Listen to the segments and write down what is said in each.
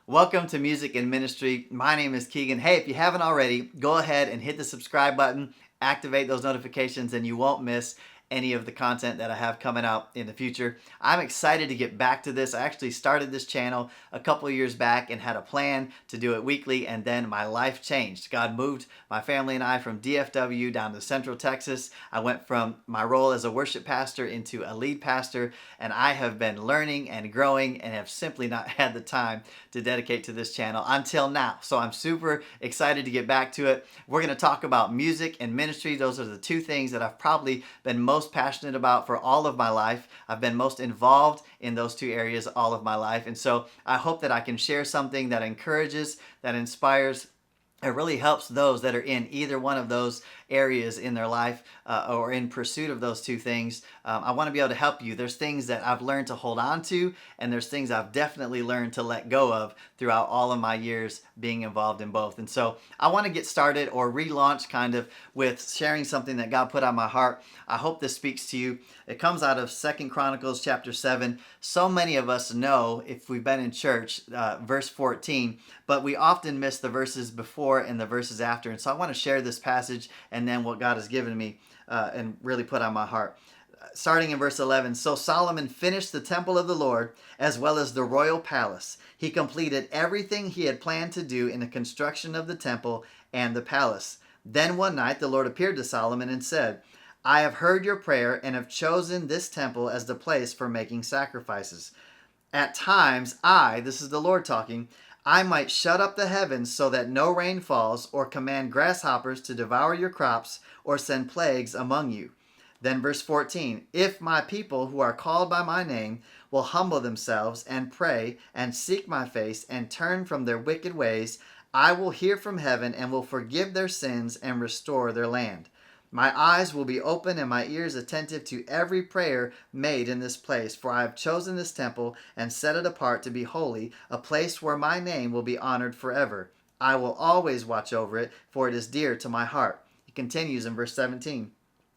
Welcome to Music and Ministry. My name is Keegan. Hey, if you haven't already, go ahead and hit the subscribe button, activate those notifications, and you won't miss any of the content that I have coming out in the future. I'm excited to get back to this. I actually started this channel a couple of years back and had a plan to do it weekly, and then my life changed. God moved my family and I from DFW down to Central Texas. I went from my role as a worship pastor into a lead pastor, and I have been learning and growing and have simply not had the time to dedicate to this channel until now. So I'm super excited to get back to it. We're going to talk about music and ministry. Those are the two things that I've probably been most passionate about for all of my life. I've been most involved in those two areas all of my life. And so I hope that I can share something that encourages, that inspires, it really helps those that are in either one of those areas in their life or in pursuit of those two things. I want to be able to help you. There's things that I've learned to hold on to, and there's things I've definitely learned to let go of throughout all of my years being involved in both. And so I want to get started or relaunch kind of with sharing something that God put on my heart. I hope this speaks to you. It comes out of 2 Chronicles chapter 7. So many of us know, if we've been in church, verse 14, but we often miss the verses before and the verses after. And so I want to share this passage and then what God has given me and really put on my heart. Starting in verse 11, so Solomon finished the temple of the Lord as well as the royal palace. He completed everything he had planned to do in the construction of the temple and the palace. Then one night the Lord appeared to Solomon and said, I have heard your prayer and have chosen this temple as the place for making sacrifices. At times this is the Lord talking, I might shut up the heavens so that no rain falls, or command grasshoppers to devour your crops, or send plagues among you. Then verse 14, if my people who are called by my name will humble themselves and pray and seek my face and turn from their wicked ways, I will hear from heaven and will forgive their sins and restore their land. My eyes will be open and my ears attentive to every prayer made in this place, for I have chosen this temple and set it apart to be holy, a place where my name will be honored forever. I will always watch over it, for it is dear to my heart. He continues in verse 17.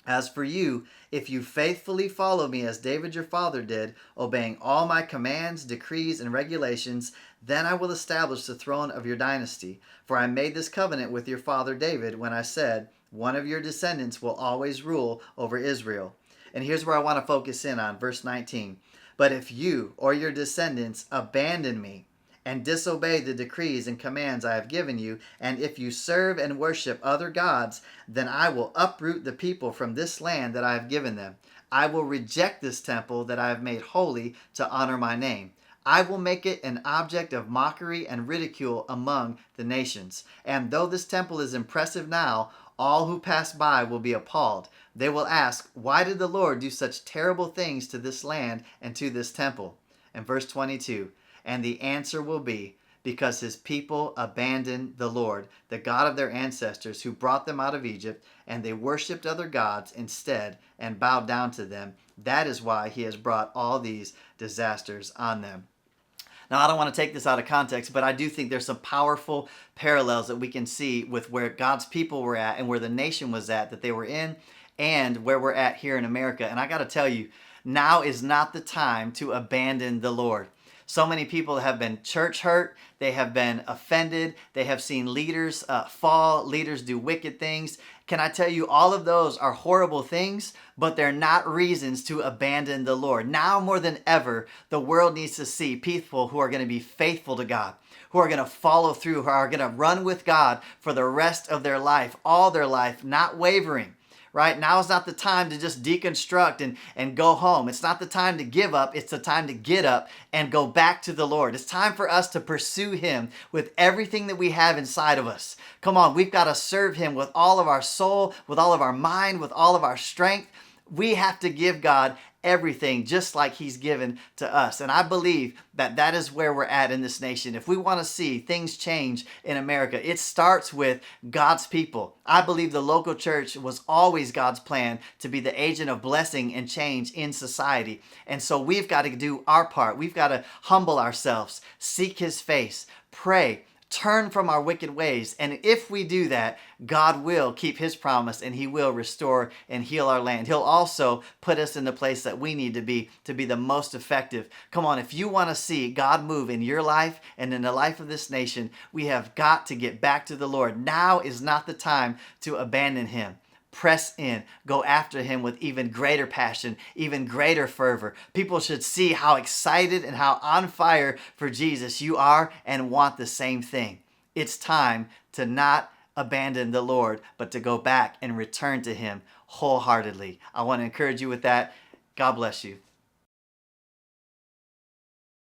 As for you, if you faithfully follow me as David your father did, obeying all my commands, decrees, and regulations, then I will establish the throne of your dynasty. For I made this covenant with your father David when I said, one of your descendants will always rule over Israel. And here's where I want to focus in on, verse 19. But if you or your descendants abandon me and disobey the decrees and commands I have given you, and if you serve and worship other gods, then I will uproot the people from this land that I have given them. I will reject this temple that I have made holy to honor my name. I will make it an object of mockery and ridicule among the nations. And though this temple is impressive now, all who pass by will be appalled. They will ask, why did the Lord do such terrible things to this land and to this temple? And verse 22, and the answer will be, because his people abandoned the Lord, the God of their ancestors who brought them out of Egypt, and they worshipped other gods instead and bowed down to them. That is why he has brought all these disasters on them. Now, I don't want to take this out of context, but I do think there's some powerful parallels that we can see with where God's people were at and where the nation was at that they were in and where we're at here in America. And I got to tell you, now is not the time to abandon the Lord. So many people have been church hurt. They have been offended. They have seen leaders fall, leaders do wicked things. Can I tell you, all of those are horrible things, but they're not reasons to abandon the Lord. Now more than ever, the world needs to see people who are going to be faithful to God, who are going to follow through, who are going to run with God for the rest of their life, all their life, not wavering. Right? Now is not the time to just deconstruct and go home. It's not the time to give up. It's the time to get up and go back to the Lord. It's time for us to pursue him with everything that we have inside of us. Come on, we've got to serve him with all of our soul, with all of our mind, with all of our strength. We have to give God everything just like he's given to us. And I believe that that is where we're at in this nation. If we want to see things change in America, it starts with God's people. I believe the local church was always God's plan to be the agent of blessing and change in society. And so we've got to do our part. We've got to humble ourselves, seek his face, pray, turn from our wicked ways. And if we do that, God will keep his promise and he will restore and heal our land. He'll also put us in the place that we need to be the most effective. Come on, if you want to see God move in your life and in the life of this nation, we have got to get back to the Lord. Now is not the time to abandon him. Press in, go after him with even greater passion, even greater fervor. People should see how excited and how on fire for Jesus you are and want the same thing. It's time to not abandon the Lord, but to go back and return to him wholeheartedly. I want to encourage you with that. God bless you.